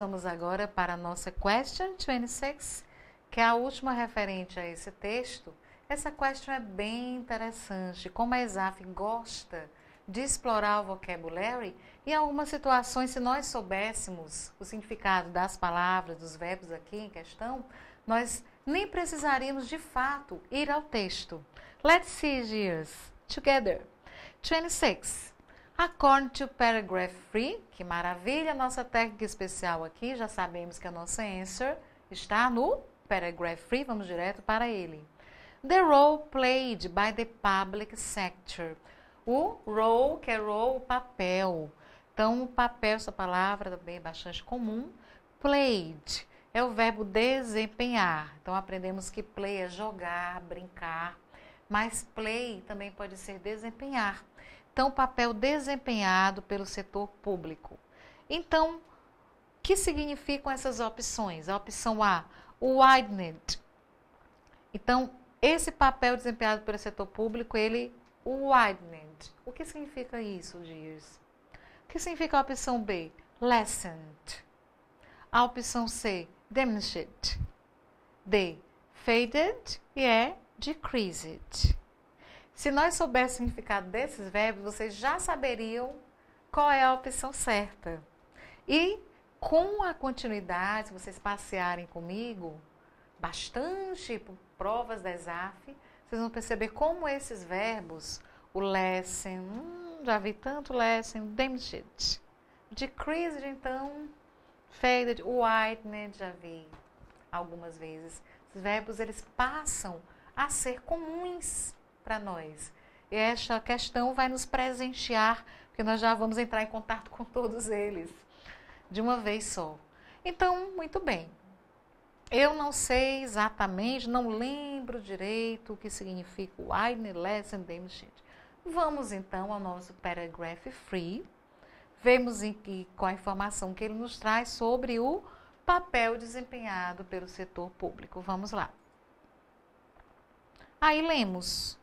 Vamos agora para a nossa question 26, que é a última referente a esse texto. Essa question é bem interessante, como a ESAF gosta de explorar o vocabulary, e em algumas situações, se nós soubéssemos o significado das palavras, dos verbos aqui em questão, nós nem precisaríamos de fato ir ao texto. Let's see yours together. 26. According to paragraph 3, que maravilha, nossa técnica especial aqui, já sabemos que a nossa answer está no paragraph 3, vamos direto para ele. The role played by the public sector. O role, que é role, o papel. Então, o papel, essa palavra também é bastante comum. Played é o verbo desempenhar. Então, aprendemos que play é jogar, brincar, mas play também pode ser desempenhar. Então, o papel desempenhado pelo setor público. Então, o que significam essas opções? A opção A, widened. Então, esse papel desempenhado pelo setor público, ele widened. O que significa isso, Dias? O que significa a opção B? Lessened. A opção C, diminished. D, faded e E, decreased. Se nós soubéssemos o significado desses verbos, vocês já saberiam qual é a opção certa. E com a continuidade, se vocês passearem comigo, bastante por provas da ESAF, vocês vão perceber como esses verbos, o lessen, já vi tanto lessen, diminished, decreased, então, faded, widened, já vi algumas vezes. Esses verbos, eles passam a ser comuns para nós. E esta questão vai nos presentear, porque nós já vamos entrar em contato com todos eles de uma vez só. Então, muito bem. Eu não sei exatamente, não lembro direito o que significa widen, lesson, diminished. Vamos então ao nosso paragraph 3. Vemos com a informação que ele nos traz sobre o papel desempenhado pelo setor público. Vamos lá. Aí lemos.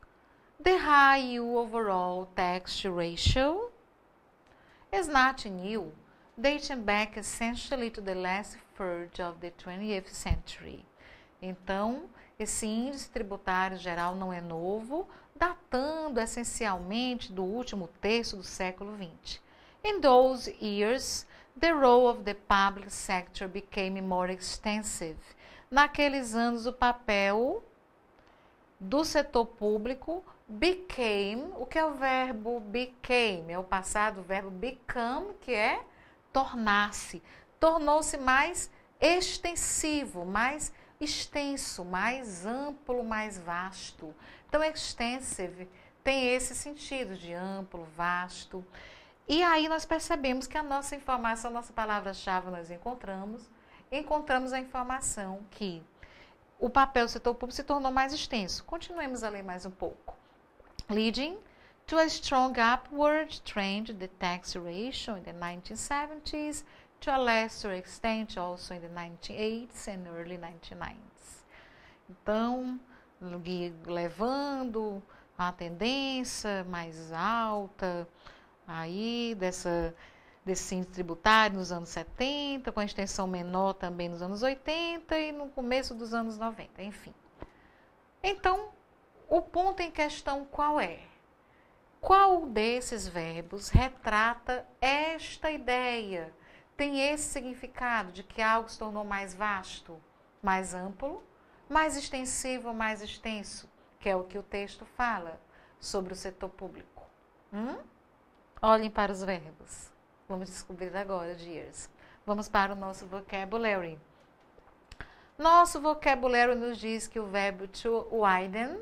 The high overall tax ratio is not new, dating back essentially to the last third of the 20th century. Então, esse índice tributário geral não é novo, datando essencialmente do último terço do século XX. In those years, the role of the public sector became more extensive. Naqueles anos, o papel do setor público became, o que é o verbo became? É o passado, o verbo become, que é tornar-se. Tornou-se mais extensivo, mais extenso, mais amplo, mais vasto. Então, extensive tem esse sentido de amplo, vasto. E aí nós percebemos que a nossa informação, a nossa palavra-chave nós encontramos a informação que o papel do setor público se tornou mais extenso. Continuemos a ler mais um pouco. Leading to a strong upward trend, the tax ratio in the 1970s, to a lesser extent also in the 1980s and early 1990s. Então, levando a tendência mais alta aí desse índice tributário nos anos 70, com a extensão menor também nos anos 80 e no começo dos anos 90, enfim. Então, o ponto em questão qual é? Qual desses verbos retrata esta ideia? Tem esse significado de que algo se tornou mais vasto, mais amplo, mais extensivo, mais extenso, que é o que o texto fala sobre o setor público. Olhem para os verbos. Vamos descobrir agora, Dias. Vamos para o nosso vocabulary. Nosso vocabulary nos diz que o verbo to widen,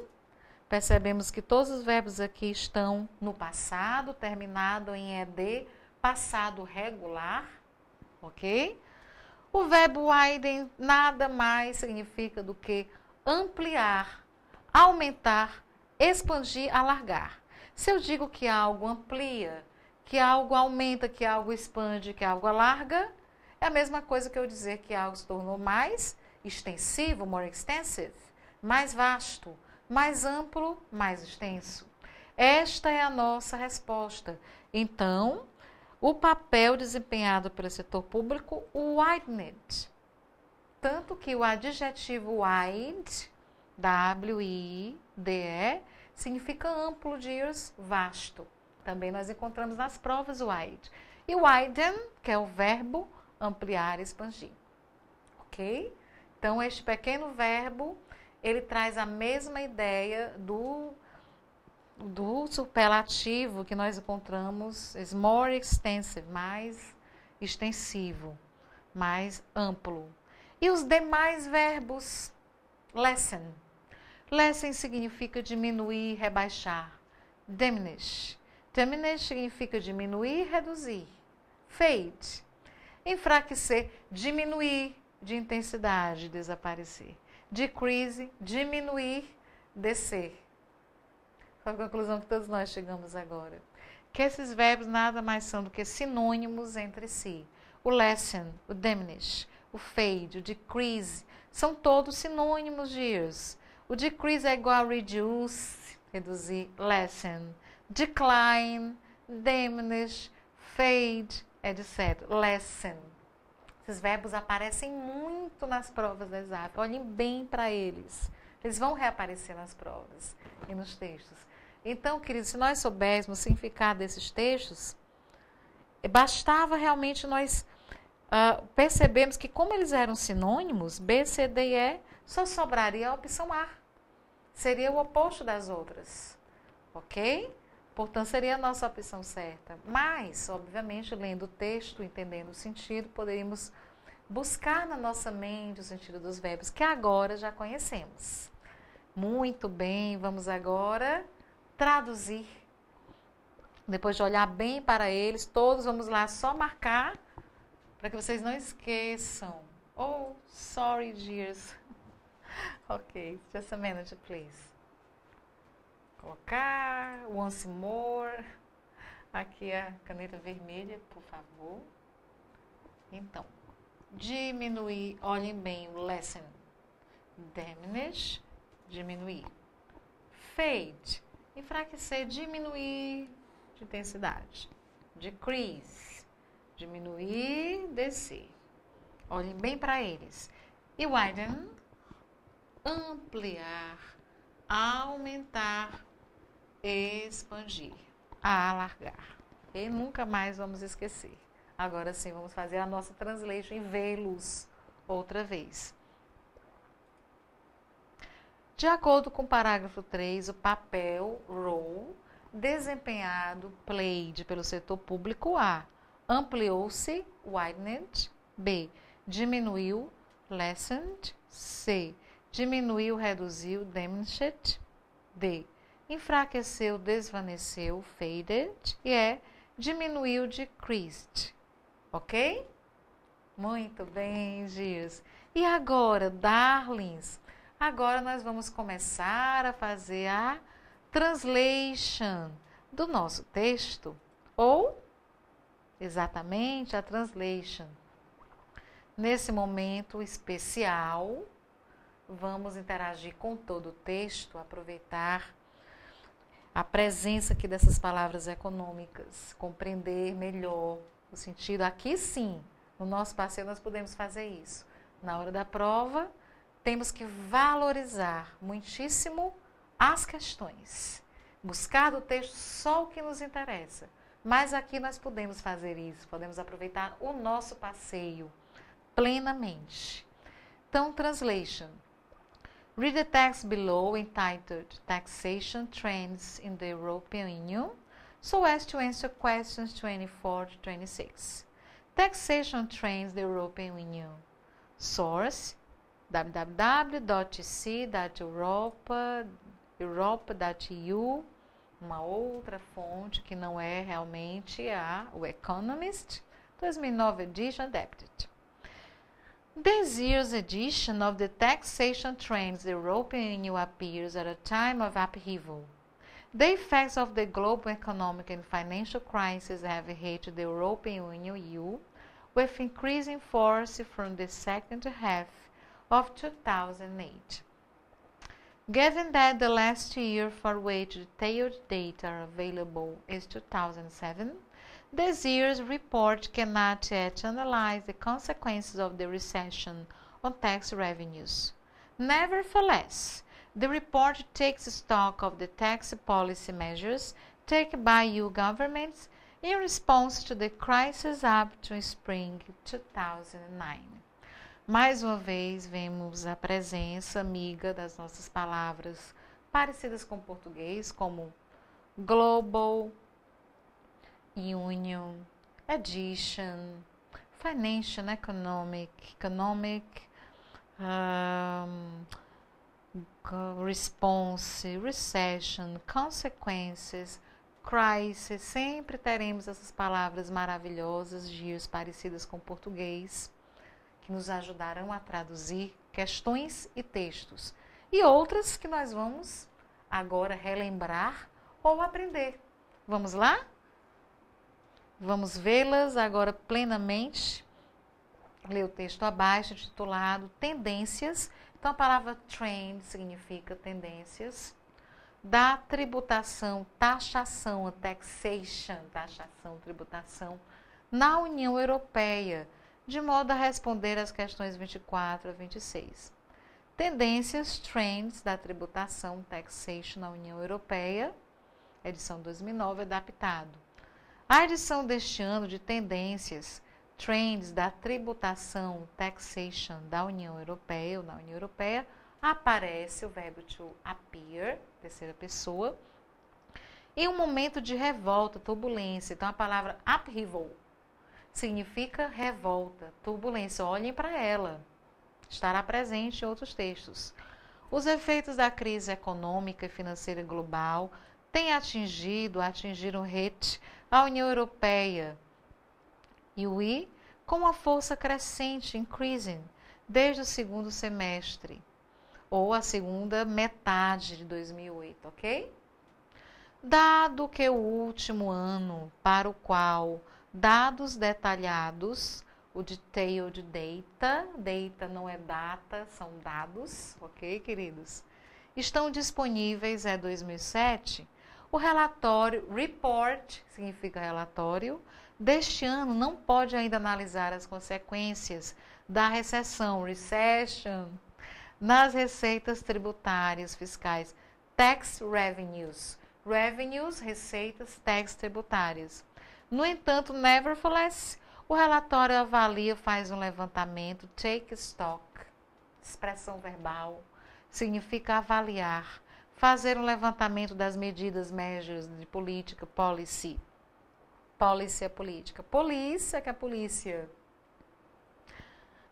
percebemos que todos os verbos aqui estão no passado, terminado em ed, passado regular, ok? O verbo widen nada mais significa do que ampliar, aumentar, expandir, alargar. Se eu digo que algo amplia, que algo aumenta, que algo expande, que algo alarga, é a mesma coisa que eu dizer que algo se tornou mais extensivo, more extensive, mais vasto, mais amplo, mais extenso. Esta é a nossa resposta. Então, o papel desempenhado pelo setor público widened. Tanto que o adjetivo wide, W-I-D-E, significa amplo, dias, vasto. Também nós encontramos nas provas wide. E widen, que é o verbo ampliar, expandir. Ok? Então, este pequeno verbo, ele traz a mesma ideia do superlativo que nós encontramos, is more extensive, mais extensivo, mais amplo. E os demais verbos, lessen. Lessen significa diminuir, rebaixar. Diminish. Diminish significa diminuir, reduzir. Fade. Enfraquecer, diminuir de intensidade, desaparecer. Decrease, diminuir, descer. Foi a conclusão que todos nós chegamos agora. Que esses verbos nada mais são do que sinônimos entre si. O lessen, o diminish, o fade, o decrease, são todos sinônimos de years. O decrease é igual a reduce, reduzir, lessen. Decline, diminish, fade, etc. Lessen. Esses verbos aparecem muito nas provas da ESAF. Olhem bem para eles. Eles vão reaparecer nas provas e nos textos. Então, queridos, se nós soubéssemos o significado desses textos, bastava realmente nós percebermos que, como eles eram sinônimos, B, C, D e E, só sobraria a opção A. Seria o oposto das outras. Ok? Portanto, seria a nossa opção certa. Mas, obviamente, lendo o texto, entendendo o sentido, poderíamos buscar na nossa mente o sentido dos verbos, que agora já conhecemos. Muito bem, vamos agora traduzir. Depois de olhar bem para eles, todos vamos lá só marcar, para que vocês não esqueçam. Oh, sorry, dears. Ok, just a minute, please. Colocar, once more. Aqui a caneta vermelha, por favor. Então, diminuir, olhem bem o lessen. Diminish, diminuir. Fade, enfraquecer, diminuir de intensidade. Decrease, diminuir, descer. Olhem bem para eles. E widen, ampliar, aumentar, expandir, alargar. E nunca mais vamos esquecer. Agora sim, vamos fazer a nossa translation e vê-los outra vez. De acordo com o parágrafo 3, o papel, role, desempenhado, played, pelo setor público A, ampliou-se, widened, B, diminuiu, lessened, C, diminuiu, reduziu, diminished, D, enfraqueceu, desvaneceu, faded, e E, diminuiu, decreased. Ok? Muito bem, Girs. E agora, darlings, agora nós vamos começar a fazer a translation do nosso texto, ou exatamente a translation. Nesse momento especial, vamos interagir com todo o texto, aproveitar a presença aqui dessas palavras econômicas, compreender melhor o sentido. Aqui sim, no nosso passeio nós podemos fazer isso. Na hora da prova, temos que valorizar muitíssimo as questões. Buscar do texto só o que nos interessa. Mas aqui nós podemos fazer isso, podemos aproveitar o nosso passeio plenamente. Então, translation. Read the text below entitled Taxation Trends in the European Union so as to answer questions 24 to 26. Taxation Trends in the European Union. Source www.c.europa.eu, uma outra fonte que não é realmente o Economist, 2009 edition adapted. This year's edition of the Taxation Trends in the European Union appears at a time of upheaval. The effects of the global economic and financial crisis have hit the European Union with increasing force from the second half of 2008. Given that the last year for which detailed data are available is 2007, This year's report cannot yet analyze the consequences of the recession on tax revenues. Nevertheless, the report takes stock of the tax policy measures taken by EU governments in response to the crisis up to spring 2009. Mais uma vez, vemos a presença amiga das nossas palavras parecidas com o português, como global, union, edition, financial, economic, response, recession, consequences, crisis. Sempre teremos essas palavras maravilhosas, dias parecidas com o português, que nos ajudarão a traduzir questões e textos. E outras que nós vamos agora relembrar ou aprender. Vamos lá? Vamos vê-las agora plenamente. Ler o texto abaixo, titulado Tendências. Então, a palavra trend significa tendências. Da tributação, taxação, taxation, taxação, tributação, na União Europeia, de modo a responder às questões 24 a 26. Tendências, trends da tributação, taxation na União Europeia, edição 2009, adaptado. A edição deste ano de tendências, trends da tributação, taxation da União Europeia, ou na União Europeia, aparece o verbo to appear, terceira pessoa, em um momento de revolta, turbulência. Então, a palavra upheaval significa revolta, turbulência. Olhem para ela. Estará presente em outros textos. Os efeitos da crise econômica e financeira global têm atingiram hit a União Europeia e o I com uma força crescente, increasing, desde o segundo semestre, ou a segunda metade de 2008, ok? Dado que o último ano para o qual dados detalhados, o detailed data, data não é data, são dados, ok, queridos? Estão disponíveis, 2007, o relatório, report, significa relatório, deste ano não pode ainda analisar as consequências da recessão, recession, nas receitas tributárias fiscais, tax revenues, revenues, receitas, tax tributárias. No entanto, nevertheless, o relatório avalia, faz um levantamento, take stock, expressão verbal, significa avaliar, fazer um levantamento das medidas, measures de política, policy. Policy é política. Polícia, que é a polícia.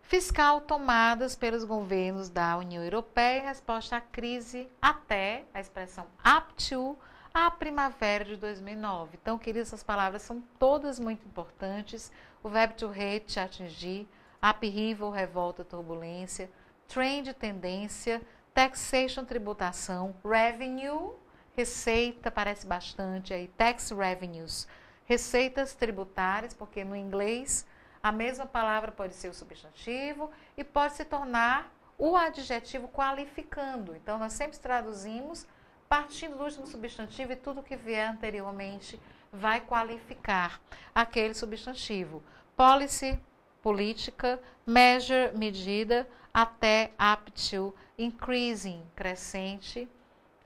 Fiscal tomadas pelos governos da União Europeia em resposta à crise até, a expressão up to, a primavera de 2009. Então, queridos, essas palavras são todas muito importantes. O verbo to hit, atingir, upheaval, revolta, turbulência, trend, tendência, taxation, tributação, revenue, receita, parece bastante aí, tax revenues, receitas tributárias, porque no inglês a mesma palavra pode ser o substantivo e pode se tornar o adjetivo qualificando. Então, nós sempre traduzimos partindo do último substantivo e tudo que vier anteriormente vai qualificar aquele substantivo. Policy, política, measure, medida, até, up to, increasing, crescente,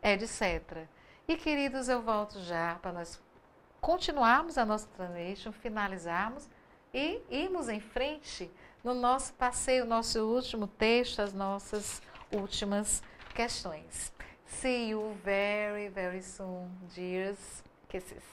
etc. E, queridos, eu volto já para nós continuarmos a nossa translation, finalizarmos e irmos em frente no nosso passeio, nosso último texto, as nossas últimas questões. See you very, very soon, dears. Kisses.